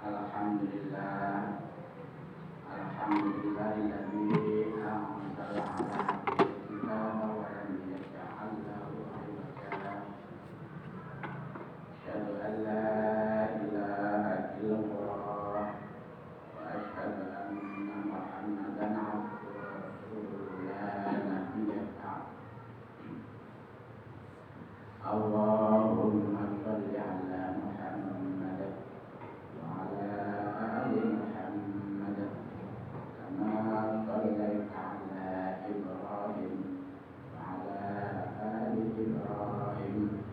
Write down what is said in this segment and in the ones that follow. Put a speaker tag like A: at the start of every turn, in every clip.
A: Alhamdulillah, alhamdulillahilladzi anzala ala abdihi kitaba wa lam yaj'al lahu iwaja. Asyhadu an la ilaha illallah wa asyhadu anna Muhammadan abduhu wa rasuluhu la nabiyya ba'd. Allahumma shalli ala Muhammad wa ala ali Muhammad kama shallaita ala Ibrahim wa ala ali Ibrahim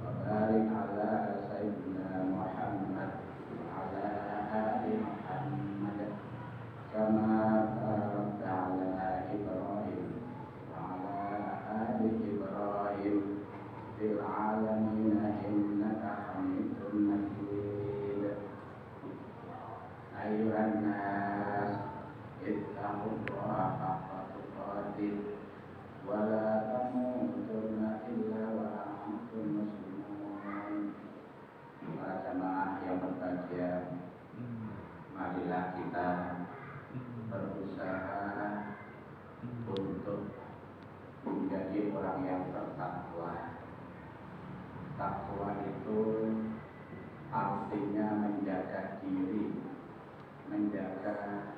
A: wa barik ala sayyidina Muhammad wa ala ali Muhammad kama barakta ala Ibrahim wa ala ali Ibrahim fil alamin innaka Hamidum Majid. Ayuhan nas ittaqullaha haqqa tuqatih wa la tamutunna illa wa antum muslimun. Para jamaah yang berbahagia, marilah kita berusaha untuk menjadi orang yang bertakwa. Takwa itu artinya menjaga diri, menjaga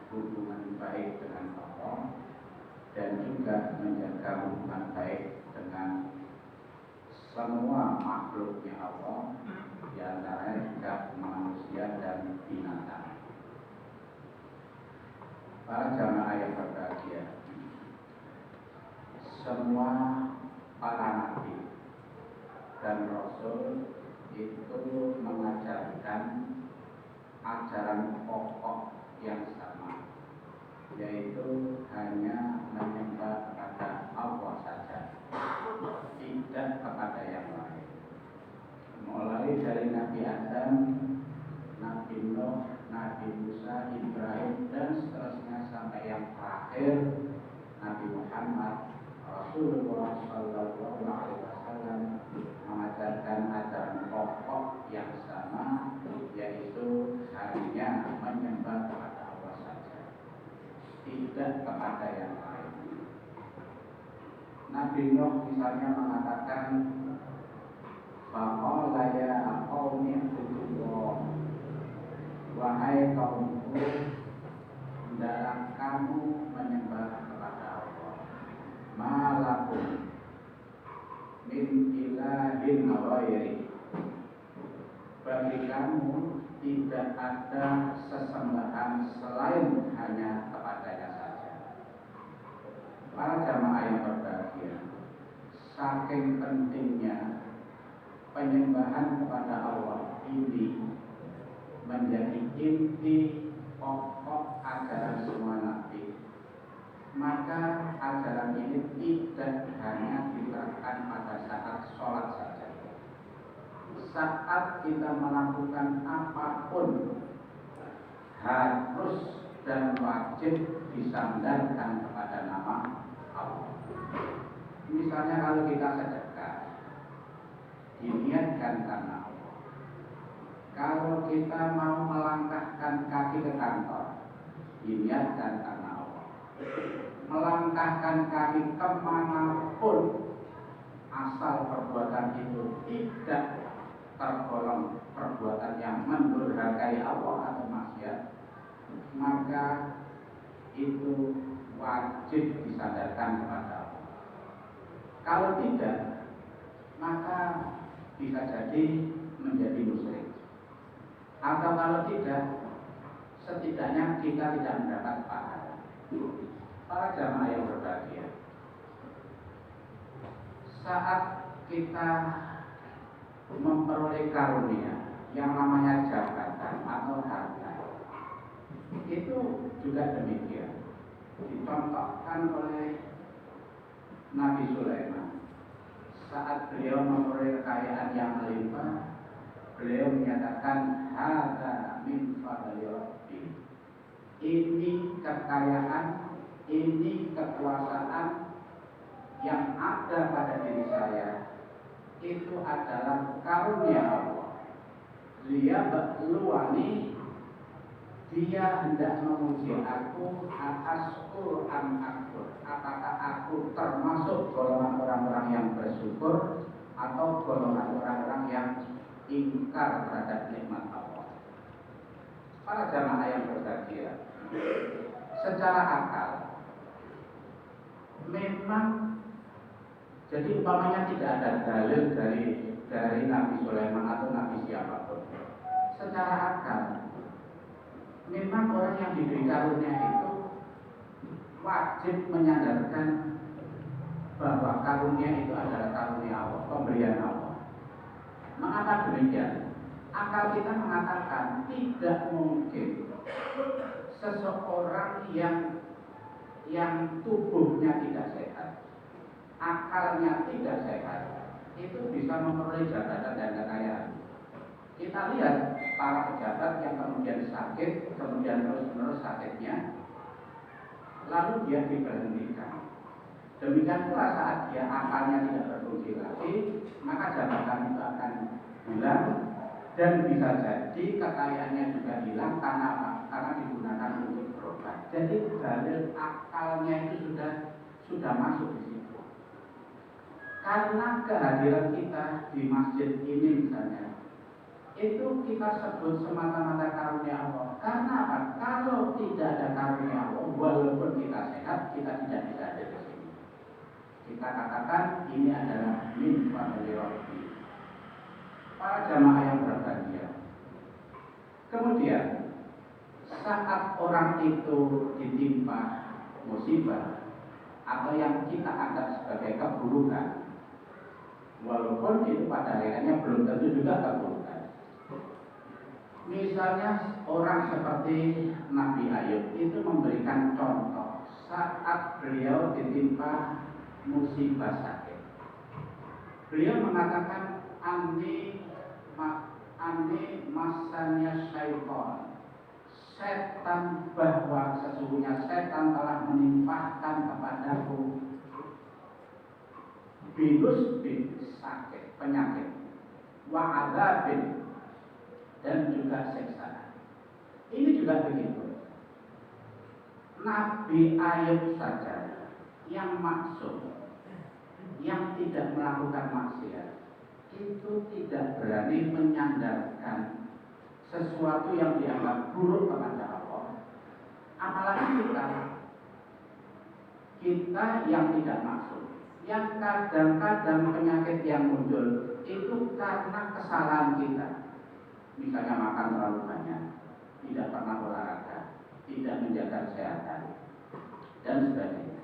A: hubungan baik dengan Allah, dan juga menjaga hubungan baik dengan semua makhluknya Allah, di antaranya juga manusia dan binatang. Para jamaah yang berbahagia, semua para nabi dan rasul itu mengajarkan ajaran pokok yang sama, yaitu hanya menyembah kepada Allah saja, tidak kepada yang lain. Mulai dari Nabi Adam, Nabi Nuh, Nabi Musa, Ibrahim, dan seterusnya sampai yang terakhir Nabi Muhammad Rasulullah Sallallahu Alaihi Wasallam mengajarkan ajaran pokok yang sama, yaitu hanya menyembah kepada Allah saja, tidak kepada yang lain. Nabi Nuh misalnya mengatakan, faqala ya qaumi ibudullah, wahai kaumku, hendaklah kamu menyembah kepada Allah. Malakum min ilahin ghairi, bagi kamu tidak ada sesembahan selain hanya kepadanya saja. Para jamaah yang berbahagia, saking pentingnya penyembahan kepada Allah ini menjadi inti pokok ajaran semua nabi, maka ajaran ini tidak hanya diterapkan pada saat sholat saja. Saat kita melakukan apapun, harus dan wajib disandarkan kepada nama Allah. Misalnya kalau kita sedekah, diniatkan karena Allah. Kalau kita mau melangkahkan kaki ke kantor, diniatkan karena Allah. Melangkahkan kaki kemanapun, asal perbuatan itu tidak tergolong perbuatan yang mendurhakai Allah atau maksiat, maka itu wajib disadarkan kepada Allah. Kalau tidak, maka bisa jadi menjadi musyrik. Atau kalau tidak, setidaknya kita tidak mendapat pahala. Para jamaah yang berbahagia, saat kita memperoleh karunia yang namanya jabatan atau harta, itu juga demikian. Dicontohkan oleh Nabi Sulaiman. Saat beliau memperoleh kekayaan yang melimpah, beliau menyatakan, hadza min fadli rabbi. Ini kekayaan, ini kekuasaan yang ada pada diri saya, itu adalah karunia Allah. dia berluani, dia hendak memuji aku, askur am akur. Apakah aku termasuk golongan orang-orang yang bersyukur atau golongan orang-orang yang ingkar terhadap nikmat Allah? Para jamaah yang berbahagia, secara akal memang, jadi umpamanya tidak ada dalil dari Nabi Sulaiman atau Nabi siapapun, secara akal memang orang yang diberi karunia itu wajib menyadarkan bahwa karunia itu adalah karunia Allah, pemberian Allah. Mengapa demikian? Akal kita mengatakan tidak mungkin seseorang yang tubuhnya tidak sehat, akalnya tidak sehat, itu bisa memperoleh jabatan dan kekayaan. Kita lihat para pejabat yang kemudian sakit, kemudian terus-menerus sakitnya, lalu dia diberhentikan. Demikian pula saat dia akalnya tidak berfungsi lagi, maka jabatan itu akan hilang dan bisa jadi kekayaannya juga hilang karena apa? Karena digunakan untuk berobat. Jadi dalil akalnya itu sudah masuk di situ. Karena kehadiran kita di masjid ini misalnya, itu kita sebut semata-mata karunia Allah. Karena apa? Kalau tidak ada karunia Allah, walaupun kita sehat, kita tidak bisa ada di sini. Kita katakan ini adalah min fadli Rabbi. Para jamaah yang berbahagia. Kemudian saat orang itu ditimpa musibah atau yang kita anggap sebagai keburukan, walaupun itu pada akhirnya belum tentu juga keburukan. Misalnya orang seperti Nabi Ayub itu memberikan contoh saat beliau ditimpa musibah sakit. Beliau mengatakan Ani masanya syaitan, setan, bahwa sesungguhnya setan telah menimpahkan kepadaku virus sakit, penyakit, wa adzabin, dan juga siksaan. Ini juga begitu. Nabi Ayub saja yang maksum, yang tidak melakukan maksiat, itu tidak berani menyandarkan sesuatu yang dianggap buruk kepada Allah. Apalagi kita yang tidak maksum, yang kadang-kadang penyakit yang muncul itu karena kesalahan kita. Misalnya makan terlalu banyak, tidak pernah olahraga, tidak menjaga kesehatan, dan sebagainya.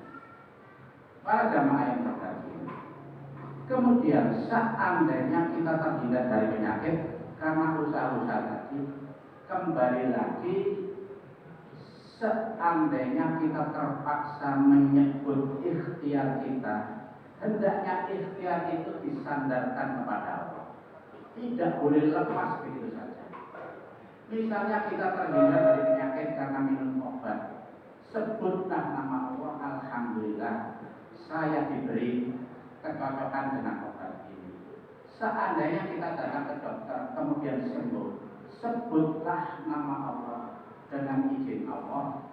A: Para jamaah yang berbahagia, kemudian seandainya kita terhindar dari penyakit karena usaha-usaha tadi, kembali lagi seandainya kita terpaksa menyebut ikhtiar kita, hendaknya ikhtiar itu disandarkan kepada Allah. Tidak boleh lepas begitu saja. Misalnya kita terhindar dari penyakit karena minum obat, sebutlah nama Allah, alhamdulillah saya diberi kecocokan dengan obat ini. Seandainya kita datang ke dokter kemudian sembuh, sebutlah nama Allah, dengan izin Allah,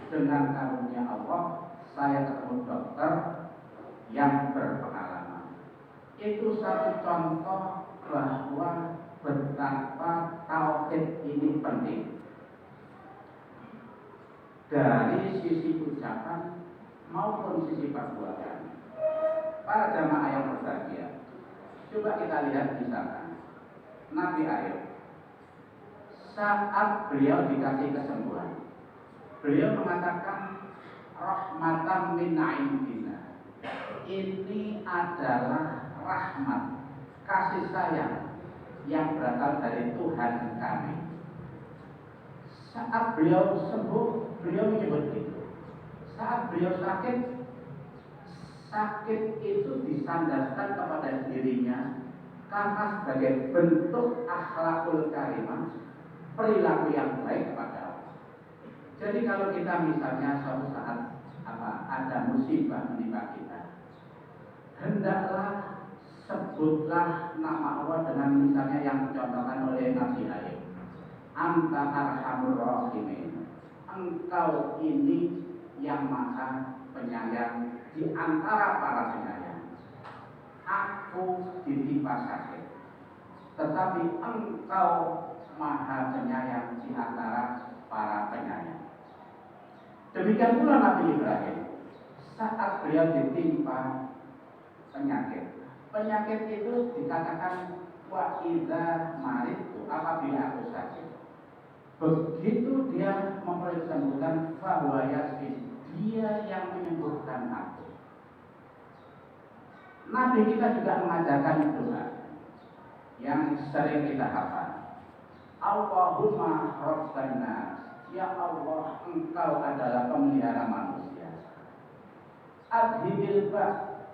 A: dengan karunia Allah, saya ketemu dokter yang berpengalaman. Itu satu contoh bahwa betapa tauhid ini penting dari sisi ucapan maupun sisi perbuatan. Para jamaah yang berbahagia, coba kita lihat misalkan Nabi Ayub saat beliau dikasih kesembuhan, beliau mengatakan rahmatan min indina, ini adalah rahmat, kasih sayang yang berasal dari Tuhan kami. Saat beliau sembuh, beliau menyebut itu. Saat beliau sakit itu disandarkan kepada dirinya karena sebagai bentuk akhlakul karimah, perilaku yang baik kepada Allah. Jadi kalau kita misalnya suatu saat ada musibah menimpa kita, hendaklah sebutlah nama Allah dengan misalnya yang dicontohkan oleh Nabi Ayub. Anta arhamur rahimin. Engkau ini yang maha penyayang di antara para penyayang. Aku ditimpa sakit, tetapi engkau maha penyayang di antara para penyayang. Demikian pula Nabi Ibrahim saat beliau ditimpa penyakit. Penyakit itu dikatakan wa idza maridtu, apabila aku sakit. Begitu dia memperoleh kesembuhan, fahuwa yasfin, dia yang menyembuhkan aku. Nabi kita juga mengajarkan doa yang sering kita hafal. Allahumma rabban nas, ya Allah, engkau adalah pemelihara manusia. Adhibil bas,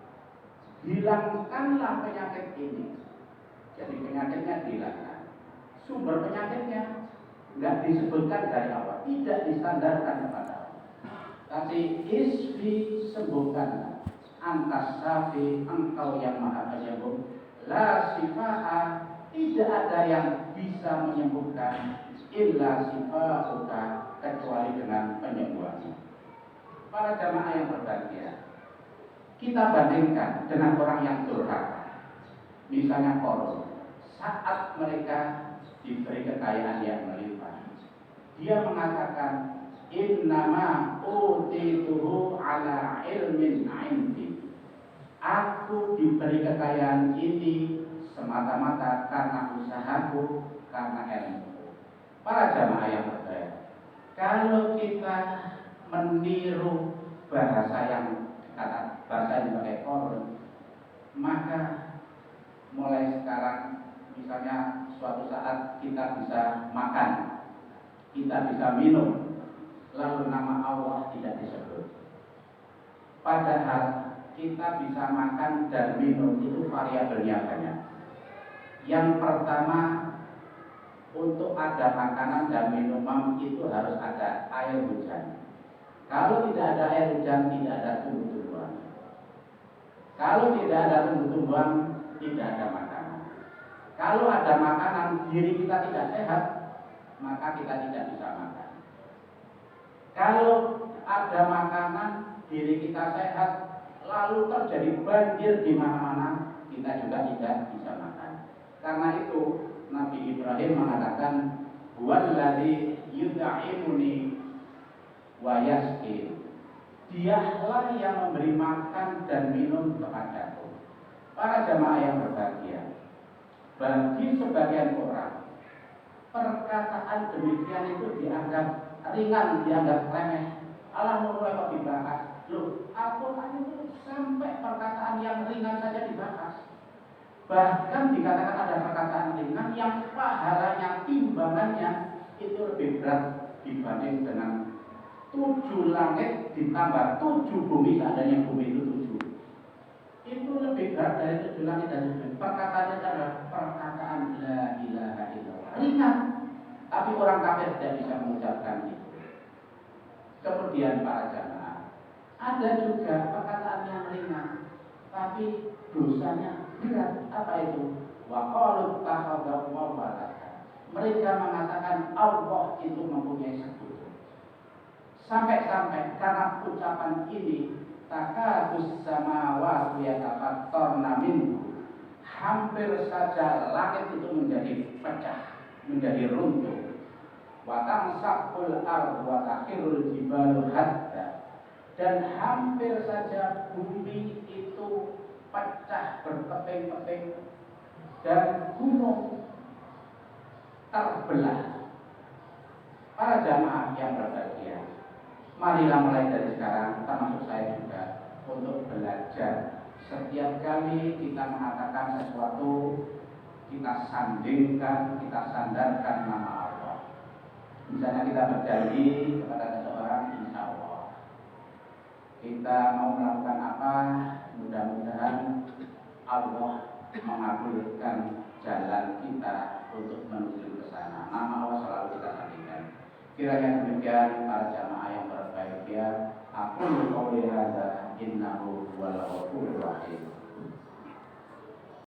A: hilangkanlah penyakit ini. Jadi penyakitnya dihilangkan. Sumber penyakitnya tidak disebutkan dari awal, tidak disandarkan kepada Allah. Tapi isfi, sembuhkanlah. Antas safi, engkau yang maha penyembuh. La sifa'a, tidak ada yang bisa menyembuhkan illa sifa'uka, kecuali dengan penyembuhannya. Para jamaah yang berbahagia, kita bandingkan dengan orang yang durhaka. Misalnya Korun, saat mereka diberi kekayaan yang melimpah, dia mengatakan innama utituhu ala ilmin indi. Aku diberi kekayaan ini semata-mata karena usahaku, karena ilmu. Para jamaah yang berbahagia, kalau kita meniru bahasa yang pakai Korun, maka mulai sekarang misalnya suatu saat kita bisa makan, kita bisa minum, lalu nama Allah tidak disebut. Padahal kita bisa makan dan minum itu variabelnya banyak. Yang pertama, untuk ada makanan dan minuman itu harus ada air hujan. Kalau tidak ada air hujan, tidak ada tumbuh-tumbuhan. Kalau tidak ada tumbuh-tumbuhan, tidak ada makanan. Kalau ada makanan, diri kita tidak sehat, maka kita tidak bisa makan. Kalau ada makanan, diri kita sehat, lalu terjadi banjir di mana-mana, kita juga tidak bisa makan. Karena itu Nabi Ibrahim mengatakan, "Huwallazi yut'imuni wa yasqin." Dialah yang memberi makan dan minum kepadaku. Para jamaah yang berbahagia, bagi sebagian orang, perkataan demikian itu dianggap ringan, dianggap remeh. Allah mulai kok dibahas. Loh, Al-Quran itu sampai perkataan yang ringan saja dibahas. Bahkan dikatakan ada perkataan ringan yang pahalanya, timbangannya itu lebih berat dibanding dengan 7 langit ditambah 7 bumi, seandainya bumi itu 7. Itu lebih berat dari 7 langit dan 7. Perkataannya adalah perkataan la ilaha illallah. Ringan, tapi orang kafir tidak bisa mengucapkan itu. Kemudian para jamaah, ada juga perkataan yang ringan, tapi dosanya berat. Apa itu? Wa qalu takhadallahu walada. Mereka mengatakan Allah itu mempunyai sekutu. Sampai-sampai karena ucapan ini, takadus samawati yatafattarna minhu, hampir saja langit itu menjadi pecah, menjadi runtuh. Wa tamsakul ardu wa takhirul jibalu hadda, dan hampir saja bumi itu pecah berkeping-keping dan gunung terbelah. Para jamaah yang berbahagia, marilah mulai dari sekarang, termasuk saya juga, untuk belajar. Setiap kali kita mengatakan sesuatu, kita sandingkan, kita sandarkan nama Allah. Misalnya kita berjanji kepada seseorang, insya Allah kita mau melakukan apa, mudah-mudahan Allah mengabulkan jalan kita untuk menuju ke sana. Nama Allah selalu kita sandingkan. Kiranya demikian para jamaah yang berbahagia. Aku qauli hadza innahu huwal ghafurur rahim.